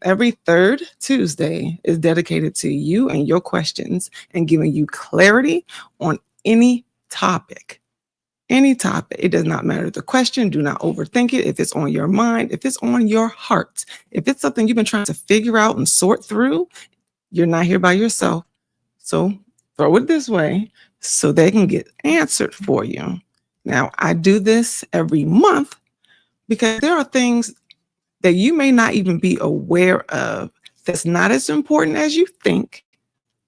Every third Tuesday is dedicated to you and your questions and giving you clarity on any topic. Any topic. It does not matter the question. Do not overthink it. If it's on your mind, if it's on your heart, if it's something you've been trying to figure out and sort through, you're not here by yourself. So throw it this way so they can get answered for you. Now, I do this every month because there are things that you may not even be aware of that's not as important as you think,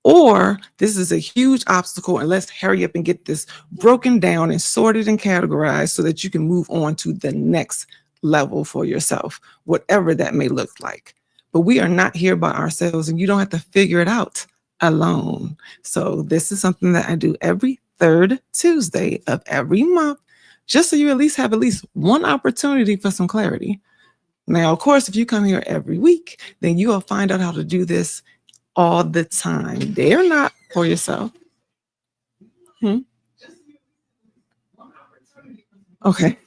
or this is a huge obstacle and let's hurry up and get this broken down and sorted and categorized so that you can move on to the next level for yourself, whatever that may look like. But we are not here by ourselves and you don't have to figure it out alone. So this is something that I do every third Tuesday of every month, just so you at least have at least one opportunity for some clarity. Now, of course, if you come here every week, then you will find out how to do this all the time. They're not for yourself. Okay.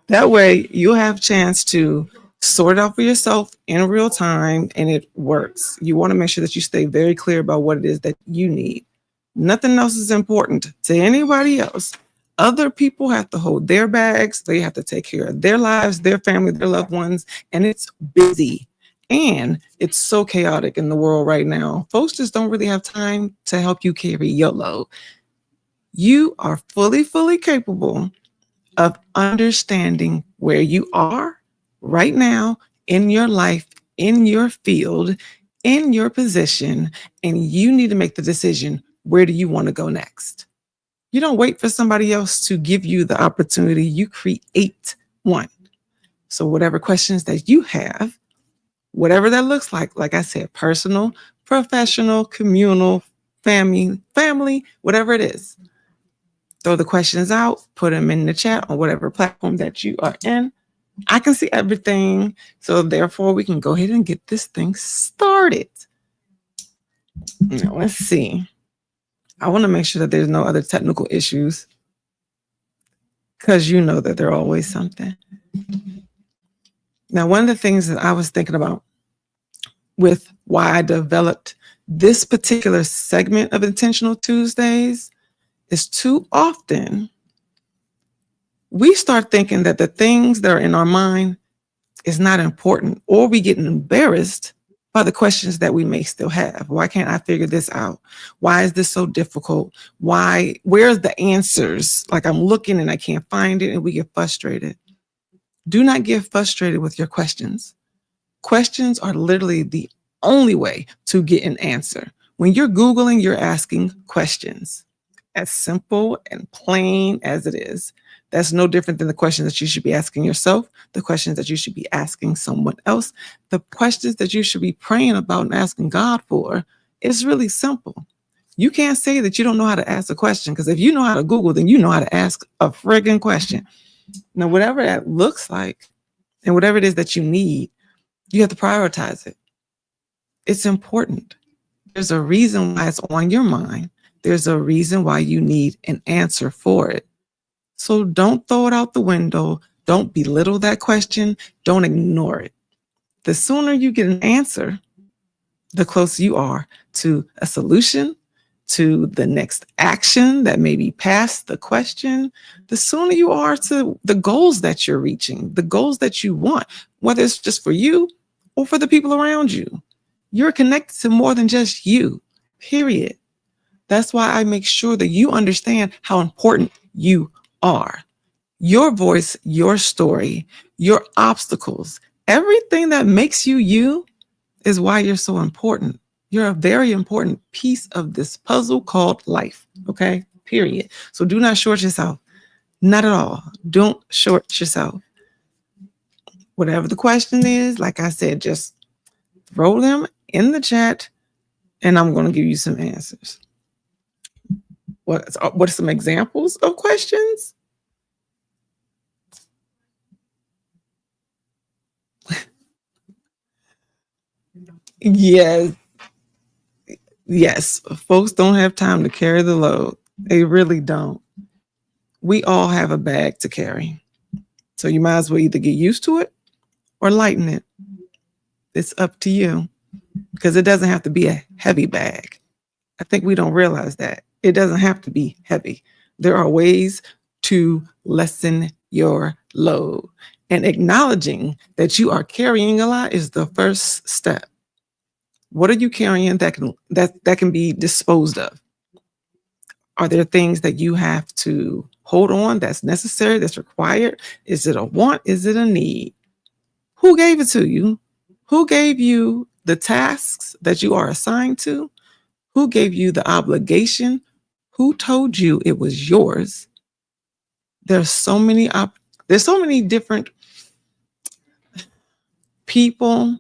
That way you'll have a chance to sort it out for yourself in real time and it works. You want to make sure that you stay very clear about what it is that you need. Nothing else is important to anybody else. Other people have to hold their bags. They have to take care of their lives, their family, their loved ones, and it's busy. And it's so chaotic in the world right now. Folks just don't really have time to help you carry your load. You are fully capable of understanding where you are right now in your life, in your field, in your position, and you need to make the decision, where do you want to go next? You don't wait for somebody else to give you the opportunity. You create one. So whatever questions that you have, whatever that looks like I said, personal, professional, communal, family, whatever it is, throw the questions out, put them in the chat on whatever platform that you are in. I can see everything. So therefore, we can go ahead and get this thing started. Now, let's see. I want to make sure that there's no other technical issues because you know that there are always something. Now, one of the things that I was thinking about with why I developed this particular segment of Intentional Tuesdays is too often we start thinking that the things that are in our mind is not important, or we get embarrassed by the questions that we may still have. Why can't I figure this out? Why is this so difficult? Where's the answers? Like I'm looking and I can't find it and we get frustrated. Do not get frustrated with your questions. Questions are literally the only way to get an answer. When you're Googling, you're asking questions. As simple and plain as it is. That's no different than the questions that you should be asking yourself, the questions that you should be asking someone else, the questions that you should be praying about and asking God for. It's really simple. You can't say that you don't know how to ask a question, because if you know how to Google, then you know how to ask a friggin' question. Now, whatever that looks like and whatever it is that you need, you have to prioritize it. It's important. There's a reason why it's on your mind. There's a reason why you need an answer for it. So don't throw it out the window. Don't belittle that question. Don't ignore it. The sooner you get an answer, the closer you are to a solution, to the next action that may be past the question, the sooner you are to the goals that you're reaching, the goals that you want, whether it's just for you or for the people around you. You're connected to more than just you, period. That's why I make sure that you understand how important you are. Your voice, your story, your obstacles, everything that makes you you is why you're so important. You're a very important piece of this puzzle called life, okay? Period. So do not short yourself. Not at all. Don't short yourself. Whatever the question is, like I said, just throw them in the chat and I'm going to give you some answers. What are some examples of questions? Yes, folks don't have time to carry the load. They really don't. We all have a bag to carry. So you might as well either get used to it or lighten it. It's up to you, because it doesn't have to be a heavy bag. I think we don't realize that. It doesn't have to be heavy. There are ways to lessen your load. And acknowledging that you are carrying a lot is the first step. What are you carrying that can be disposed of? Are there things that you have to hold on that's necessary, that's required? Is it a want? Is it a need? Who gave it to you? Who gave you the tasks that you are assigned to? Who gave you the obligation? Who told you it was yours? There's so many different people,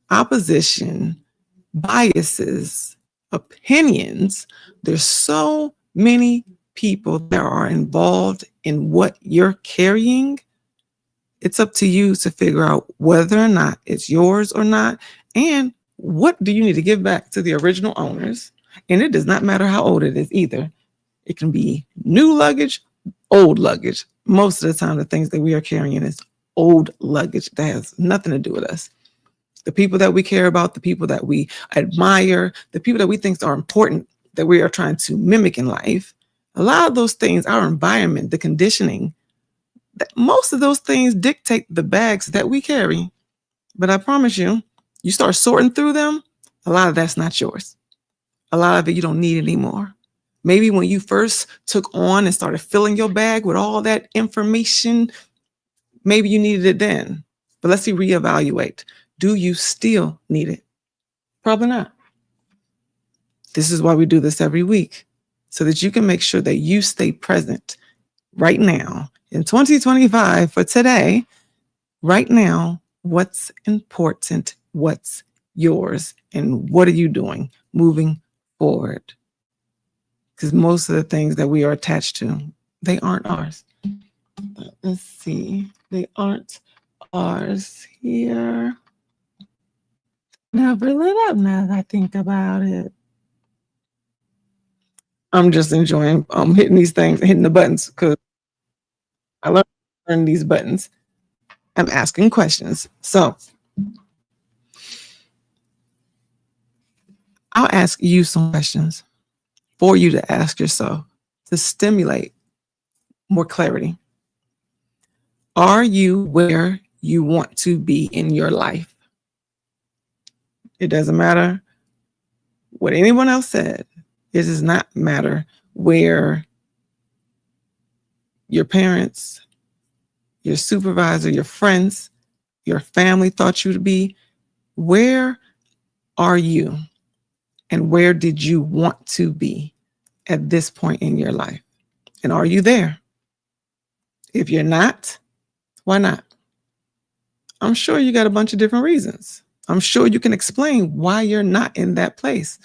opposition, biases, opinions. There's so many people that are involved in what you're carrying. It's up to you to figure out whether or not it's yours or not, and what do you need to give back to the original owners. And it does not matter how old it is either. It can be new luggage, old luggage. Most of the time, the things that we are carrying is old luggage that has nothing to do with us. The people that we care about, the people that we admire, the people that we think are important, that we are trying to mimic in life, a lot of those things, our environment, the conditioning, most of those things dictate the bags that we carry. But I promise you, you start sorting through them, a lot of that's not yours. A lot of it you don't need anymore. Maybe when you first took on and started filling your bag with all that information, maybe you needed it then. But let's reevaluate. Do you still need it? Probably not. This is why we do this every week, so that you can make sure that you stay present right now in 2025 for today, right now, what's important, what's yours, and what are you doing moving forward? Because most of the things that we are attached to, they aren't ours. Let's see. They aren't ours here. Never lit up now that I think about it. I'm just enjoying hitting these things, hitting the buttons, because I learned these buttons. I'm asking questions. So I'll ask you some questions for you to ask yourself to stimulate more clarity. Are you where you want to be in your life? It doesn't matter what anyone else said. It does not matter where your parents, your supervisor, your friends, your family thought you to be. Where are you? And where did you want to be at this point in your life? And are you there? If you're not, why not? I'm sure you got a bunch of different reasons. I'm sure you can explain why you're not in that place.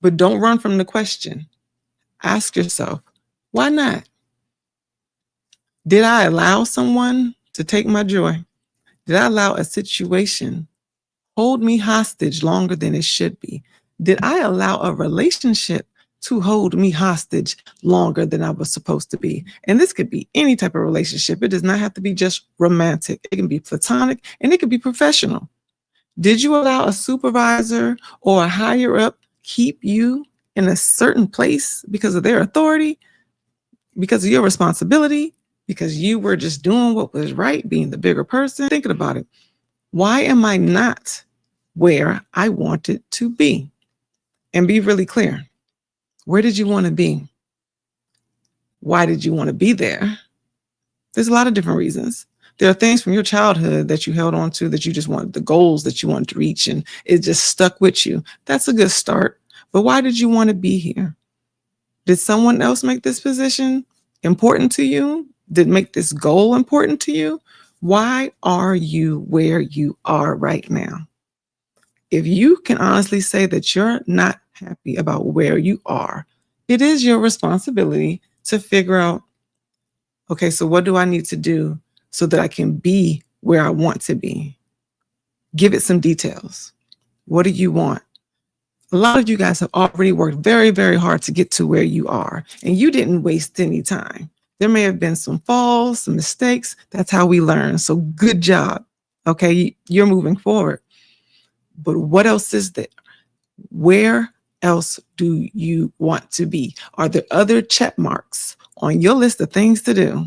But don't run from the question. Ask yourself, why not? Did I allow someone to take my joy? Did I allow a situation hold me hostage longer than it should be? Did I allow a relationship to hold me hostage longer than I was supposed to be? And this could be any type of relationship. It does not have to be just romantic. It can be platonic, and it could be professional. Did you allow a supervisor or a higher up keep you in a certain place because of their authority, because of your responsibility, because you were just doing what was right, being the bigger person? Thinking about it. Why am I not where I wanted to be? And be really clear. Where did you want to be? Why did you want to be there? There's a lot of different reasons. There are things from your childhood that you held on to, that you just wanted, the goals that you wanted to reach, and it just stuck with you. That's a good start. But why did you want to be here? Did someone else make this position important to you? Did make this goal important to you? Why are you where you are right now? If you can honestly say that you're not happy about where you are, it is your responsibility to figure out, okay, so what do I need to do so that I can be where I want to be? Give it some details. What do you want? A lot of you guys have already worked very, very hard to get to where you are, and you didn't waste any time. There may have been some falls, some mistakes. That's how we learn. So good job. Okay, you're moving forward. But what else is there? Where else do you want to be? Are there other check marks on your list of things to do?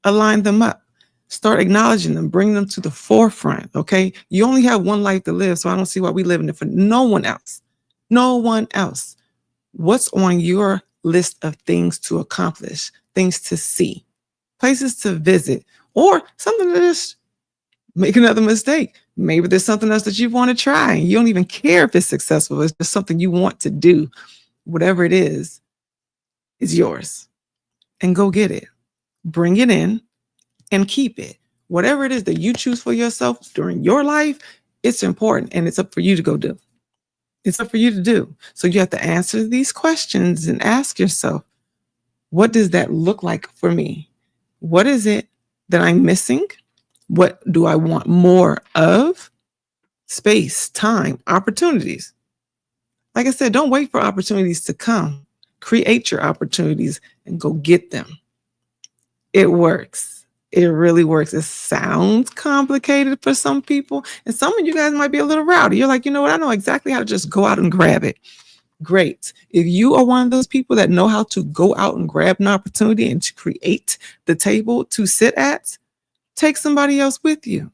Align them up. Start acknowledging them. Bring them to the forefront, okay? You only have one life to live, so I don't see why we live in it for no one else. No one else. What's on your list of things to accomplish, things to see, places to visit, or something to just make another mistake? Maybe there's something else that you want to try. You don't even care if it's successful. It's just something you want to do. Whatever it is yours. And go get it. Bring it in and keep it. Whatever it is that you choose for yourself during your life, it's important and it's up for you to go do. It's up for you to do. So you have to answer these questions and ask yourself, what does that look like for me? What is it that I'm missing? What do I want more of? Space, time, opportunities. Like I said, don't wait for opportunities to come. Create your opportunities and go get them. It works. It really works. It sounds complicated for some people, and some of you guys might be a little rowdy. You're like, you know what? I know exactly how to just go out and grab it. Great. If you are one of those people that know how to go out and grab an opportunity and to create the table to sit at, take somebody else with you.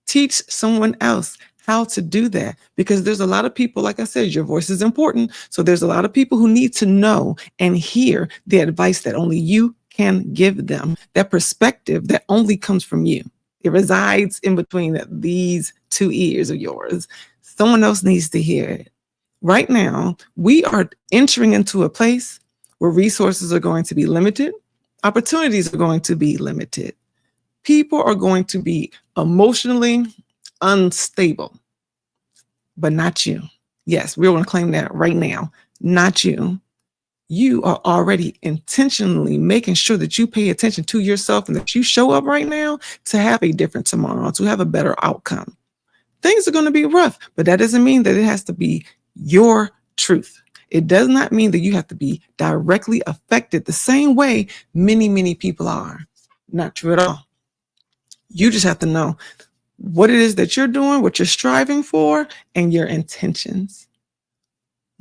Teach someone else how to do that, because there's a lot of people, like I said, your voice is important. So there's a lot of people who need to know and hear the advice that only you can give them, that perspective that only comes from you. It resides in between these two ears of yours. Someone else needs to hear it. Right now, we are entering into a place where resources are going to be limited, opportunities are going to be limited. People are going to be emotionally unstable, but not you. Yes, we're going to claim that right now. Not you. You are already intentionally making sure that you pay attention to yourself and that you show up right now to have a different tomorrow, to have a better outcome. Things are going to be rough, but that doesn't mean that it has to be your truth. It does not mean that you have to be directly affected the same way many people are. Not true at all. You just have to know what it is that you're doing, what you're striving for, and your intentions.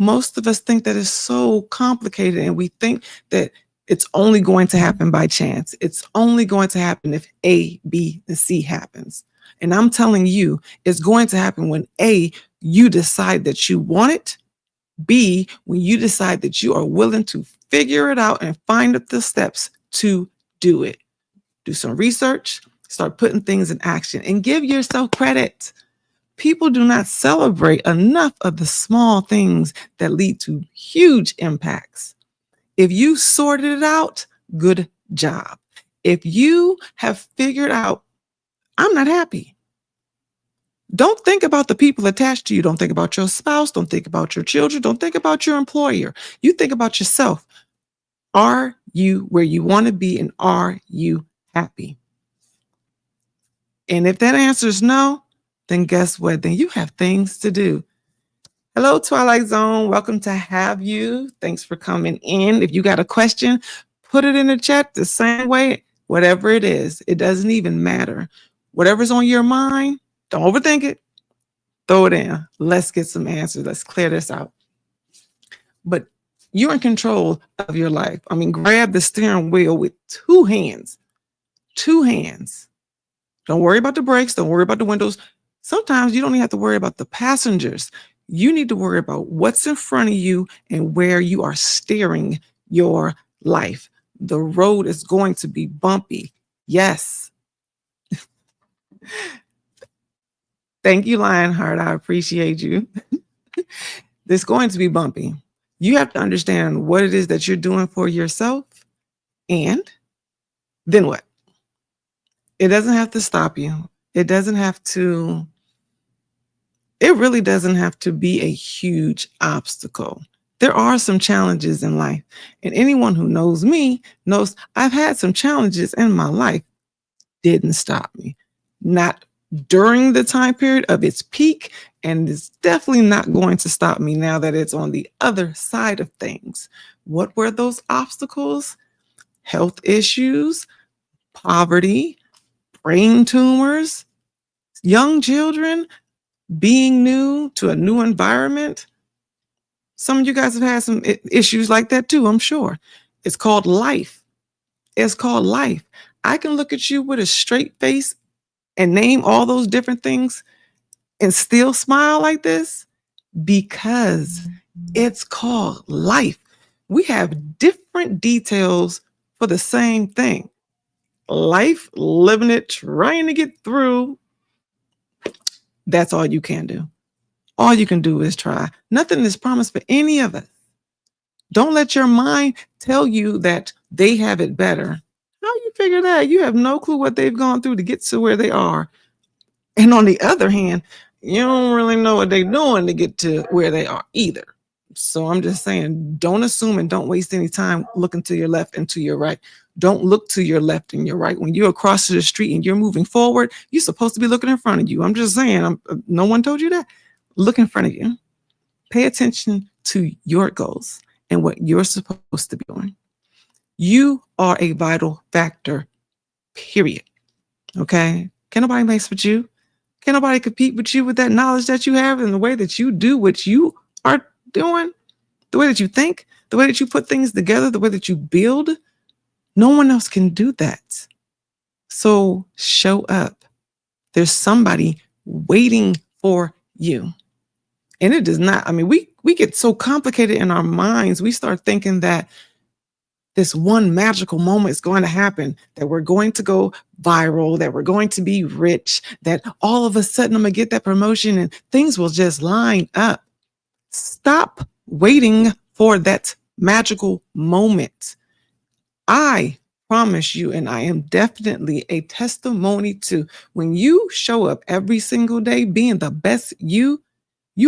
Most of us think that it's so complicated, and we think that it's only going to happen by chance. It's only going to happen if A, B, and C happens. And I'm telling you, it's going to happen when A, you decide that you want it. B, when you decide that you are willing to figure it out and find the steps to do it. Do some research, start putting things in action, and give yourself credit. People do not celebrate enough of the small things that lead to huge impacts. If you sorted it out, good job. If you have figured out, I'm not happy, don't think about the people attached to you. Don't think about your spouse. Don't think about your children. Don't think about your employer. You think about yourself. Are you where you want to be, and are you happy? And if that answer is no, then guess what? Then you have things to do. Hello, Twilight Zone. Welcome to have you. Thanks for coming in. If you got a question, put it in the chat the same way. Whatever it is, it doesn't even matter. Whatever's on your mind, don't overthink it. Throw it in. Let's get some answers. Let's clear this out. But you're in control of your life. I mean, grab the steering wheel with two hands. Two hands. Don't worry about the brakes. Don't worry about the windows. Sometimes you don't even have to worry about the passengers. You need to worry about what's in front of you and where you are steering your life. The road is going to be bumpy. Yes. Thank you, Lionheart. I appreciate you. It's going to be bumpy. You have to understand what it is that you're doing for yourself, and then what? It doesn't have to stop you. It really doesn't have to be a huge obstacle. There are some challenges in life, and anyone who knows me knows I've had some challenges in my life. Didn't stop me. Not during the time period of its peak, and it's definitely not going to stop me now that it's on the other side of things. What were those obstacles? Health issues, poverty, brain tumors, Young children being new to a new environment. Some of you guys have had some issues like that too, I'm sure. It's called life. It's called life. I can look at you with a straight face and name all those different things and still smile like this because it's called life. We have different details for the same thing. Life, living it, trying to get through. That's all you can do. All you can do is try. Nothing is promised for any of us. Don't let your mind tell you that they have it better. How you figure that? You have no clue what they've gone through to get to where they are. And on the other hand, you don't really know what they're doing to get to where they are either. So I'm just saying, don't assume and don't waste any time looking to your left and to your right. Don't look to your left and your right. When you're across the street and you're moving forward, you're supposed to be looking in front of you. I'm just saying, no one told you that. Look in front of you. Pay attention to your goals and what you're supposed to be doing. You are a vital factor, period. Okay? Can't nobody mess with you. Can't nobody compete with you with that knowledge that you have and the way that you do what you are doing, the way that you think, the way that you put things together, the way that you build. No one else can do that. So show up. There's somebody waiting for you. And it does not, I mean, we get so complicated in our minds. We start thinking that this one magical moment is going to happen, that we're going to go viral, that we're going to be rich, that all of a sudden I'm going to get that promotion and things will just line up. Stop waiting for that magical moment. I promise you, and I am definitely a testimony to, when you show up every single day being the best you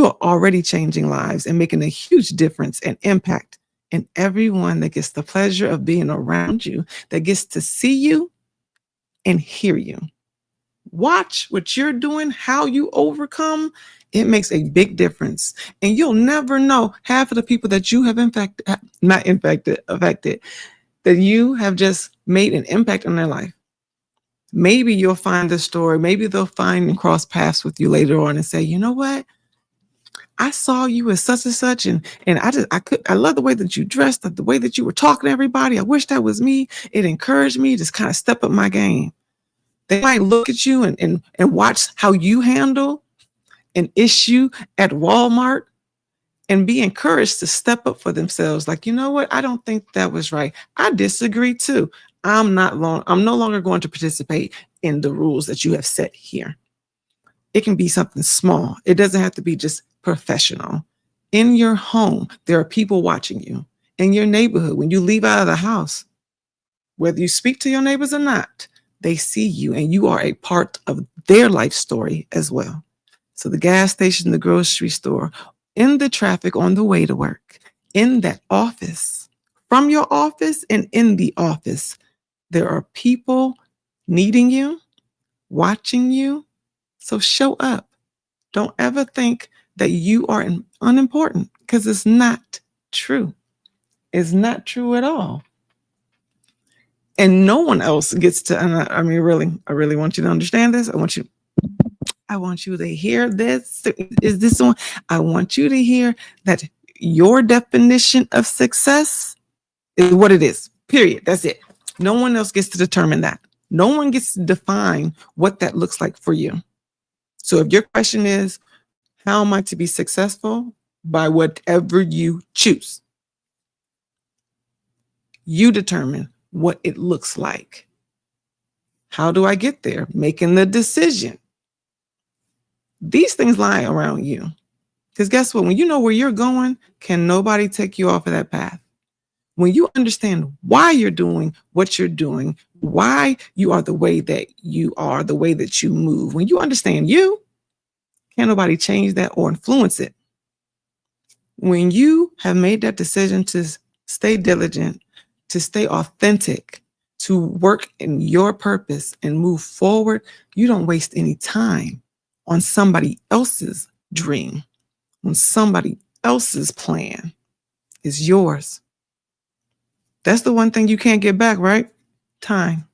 are already changing lives and making a huge difference and impact in everyone that gets the pleasure of being around you, that gets to see you and hear you. Watch what you're doing, how you overcome. It makes a big difference. And you'll never know half of the people that you have affected, that you have just made an impact on their life. Maybe you'll find this story. Maybe they'll find and cross paths with you later on and say, you know what? I saw you as such and such, and I love the way that you dressed, the way that you were talking to everybody. I wish that was me. It encouraged me to kind of step up my game. They might look at you and watch how you handle an issue at Walmart and be encouraged to step up for themselves. Like, you know what? I don't think that was right. I disagree too. I'm no longer going to participate in the rules that you have set here. It can be something small. It doesn't have to be just professional. In your home, there are people watching you. In your neighborhood, when you leave out of the house, whether you speak to your neighbors or not, they see you and you are a part of their life story as well. So the gas station, the grocery store, in the traffic on the way to work, in that office, from your office and in the office, there are people needing you, watching you. So show up. Don't ever think that you are unimportant, because it's not true. It's not true at all. And no one else gets to, and I really want you to understand this. I want you to hear this. Is this one? I want you to hear that your definition of success is what it is. Period. That's it. No one else gets to determine that. No one gets to define what that looks like for you. So if your question is, how am I to be successful? By whatever you choose. You determine what it looks like. How do I get there? Making the decision. These things lie around you. Because guess what? When you know where you're going, can nobody take you off of that path. When you understand why you're doing what you're doing, why you are the way that you are, the way that you move, when you understand you, can't nobody change that or influence it. When you have made that decision to stay diligent, to stay authentic, to work in your purpose and move forward, you don't waste any time on somebody else's dream, on somebody else's plan. It's yours. That's the one thing you can't get back, right? Time.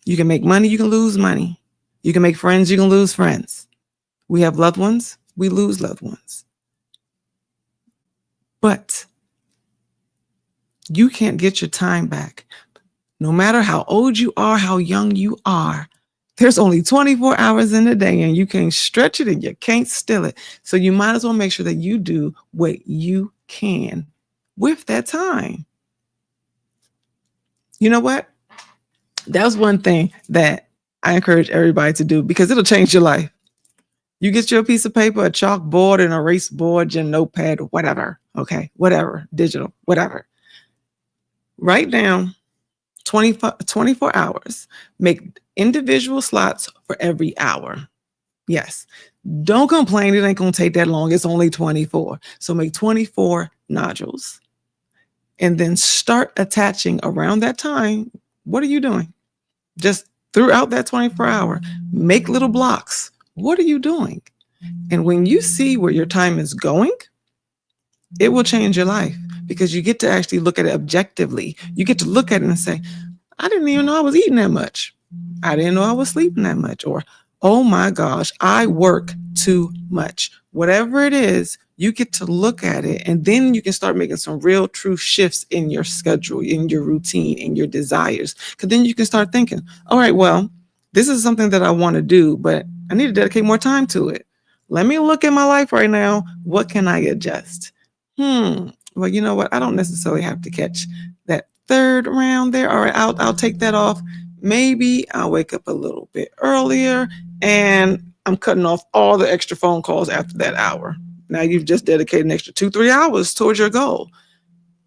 You can make money, you can lose money. You can make friends, you can lose friends. We have loved ones, we lose loved ones. But you can't get your time back. No matter how old you are, how young you are, there's only 24 hours in a day and you can't stretch it and you can't steal it. So you might as well make sure that you do what you can with that time. You know what? That was one thing that I encourage everybody to do because it'll change your life. You get your piece of paper, a chalkboard, an erase board, your notepad, whatever. Okay, whatever, digital, whatever. Write down 24 hours. Make individual slots for every hour. Yes. Don't complain. It ain't going to take that long. It's only 24. So make 24 nodules. And then start attaching around that time. What are you doing? Just throughout that 24 hour, make little blocks. What are you doing? And when you see where your time is going, it will change your life because you get to actually look at it objectively. You get to look at it and say, I didn't even know I was eating that much. I didn't know I was sleeping that much. Or, oh my gosh, I work too much. Whatever it is, you get to look at it and then you can start making some real true shifts in your schedule, in your routine, in your desires. Because then you can start thinking, all right, well, this is something that I want to do, but I need to dedicate more time to it. Let me look at my life right now. What can I adjust? Well, you know what? I don't necessarily have to catch that third round there. All right, I'll take that off. Maybe I'll wake up a little bit earlier and I'm cutting off all the extra phone calls after that hour. Now you've just dedicated an extra 2-3 hours towards your goal.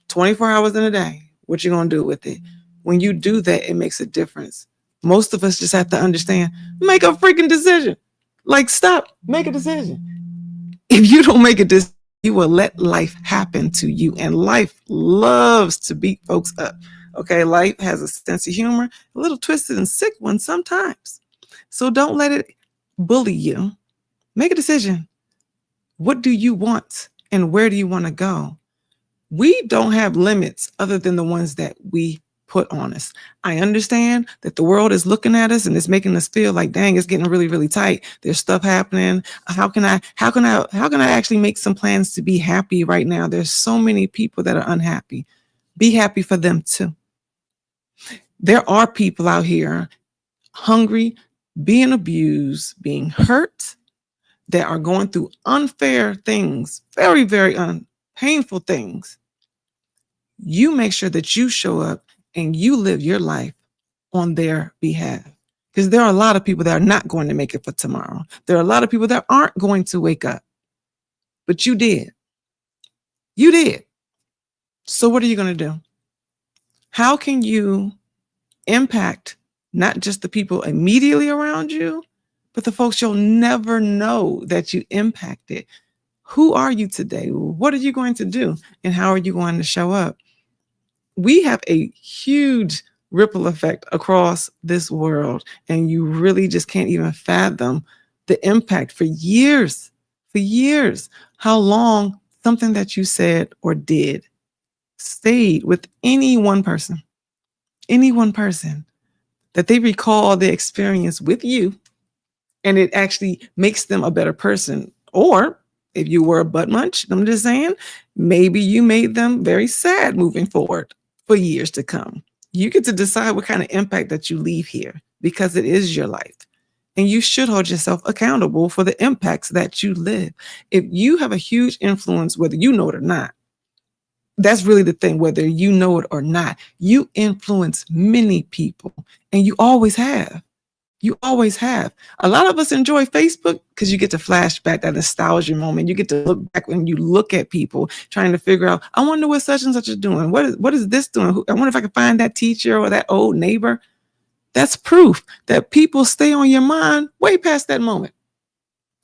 24 hours in a day. What you gonna do with it? When you do that, it makes a difference. Most of us just have to understand, make a freaking decision. Like, stop, make a decision. If you don't make a decision, you will let life happen to you. And life loves to beat folks up. Okay, life has a sense of humor, a little twisted and sick one sometimes. So don't let it bully you. Make a decision. What do you want and where do you want to go? We don't have limits other than the ones that we put on us. I understand that the world is looking at us and it's making us feel like, dang, it's getting really, really tight. There's stuff happening. How can I actually make some plans to be happy right now? There's so many people that are unhappy. Be happy for them too. There are people out here hungry, being abused, being hurt, that are going through unfair things, very, very painful things. You make sure that you show up and you live your life on their behalf. Because there are a lot of people that are not going to make it for tomorrow. There are a lot of people that aren't going to wake up. But you did. You did. So what are you going to do? How can you impact not just the people immediately around you, but the folks you'll never know that you impacted? Who are you today? What are you going to do? And how are you going to show up? We have a huge ripple effect across this world, and you really just can't even fathom the impact for years, how long something that you said or did stayed with any one person, that they recall the experience with you, and it actually makes them a better person. Or if you were a butt munch, I'm just saying, maybe you made them very sad moving forward for years to come. You get to decide what kind of impact that you leave here because it is your life. And you should hold yourself accountable for the impacts that you live. If you have a huge influence, whether you know it or not, that's really the thing, whether you know it or not, you influence many people, and you always have. You always have. A lot of us enjoy Facebook because you get to flashback that nostalgia moment. You get to look back when you look at people trying to figure out, I wonder what such and such is doing. What is this doing? I wonder if I can find that teacher or that old neighbor. That's proof that people stay on your mind way past that moment.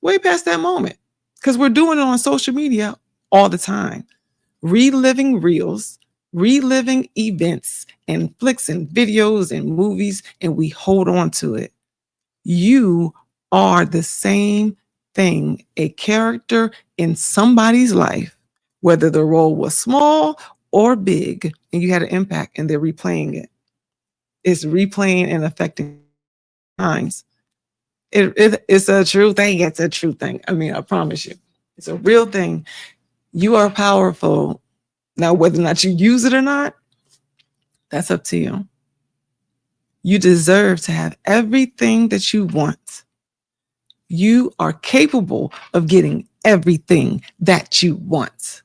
Way past that moment. Because we're doing it on social media all the time. Reliving reels, reliving events and flicks and videos and movies, and we hold on to it. You are the same thing, a character in somebody's life, whether the role was small or big, and you had an impact, and they're replaying it. It's replaying and affecting minds. It's a true thing. It's a true thing. I mean, I promise you, it's a real thing. You are powerful. Now, whether or not you use it or not, that's up to you. You deserve to have everything that you want. You are capable of getting everything that you want.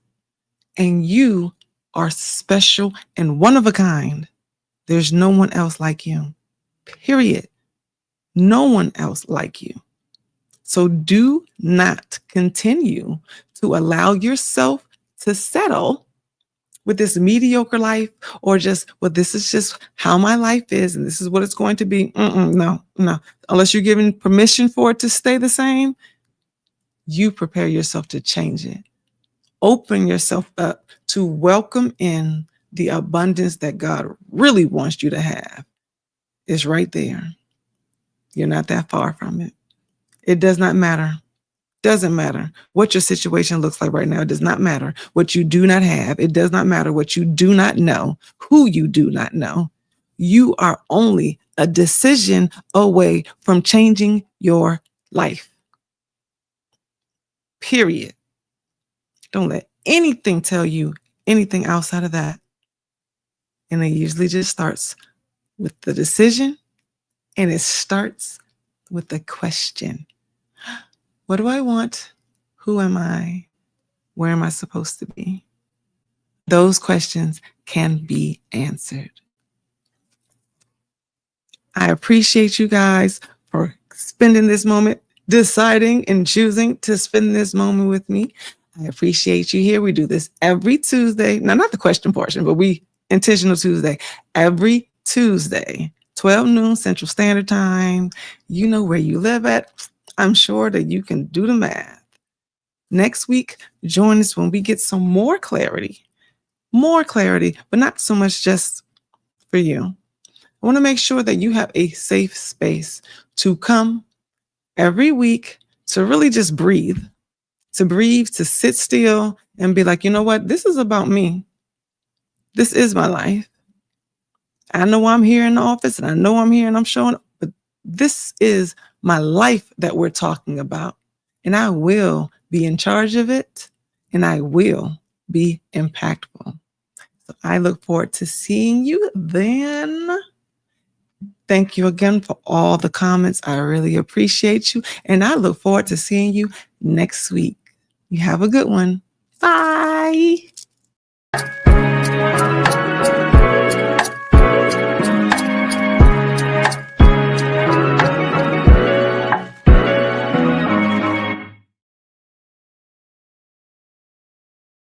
And you are special and one of a kind. There's no one else like you. Period. No one else like you. So do not continue to allow yourself to settle with this mediocre life, or just, well, this is just how my life is and this is what it's going to be. No. Unless you're given permission for it to stay the same, you prepare yourself to change it. Open yourself up to welcome in the abundance that God really wants you to have. It's right there. You're not that far from it. It does not matter. Doesn't matter what your situation looks like right now. It does not matter what you do not have. It does not matter what you do not know, who you do not know. You are only a decision away from changing your life. Period. Don't let anything tell you anything outside of that. And it usually just starts with the decision, and it starts with the question. What do I want? Who am I? Where am I supposed to be? Those questions can be answered. I appreciate you guys for spending this moment, deciding and choosing to spend this moment with me. I appreciate you here. We do this every Tuesday. Now, not the question portion, but Intentional Tuesday, every Tuesday, 12 noon Central Standard Time. You know where you live at. I'm sure that you can do the math. Next week, join us when we get some more clarity, but not so much just for you. I want to make sure that you have a safe space to come every week to really just breathe, to sit still and be like, you know what? This is about me. This is my life. I know I'm here in the office and I know I'm here and I'm showing up, but this is my life that we're talking about. And I will be in charge of it and I will be impactful. So I look forward to seeing you then. Thank you again for all the comments. I really appreciate you. And I look forward to seeing you next week. You have a good one. Bye.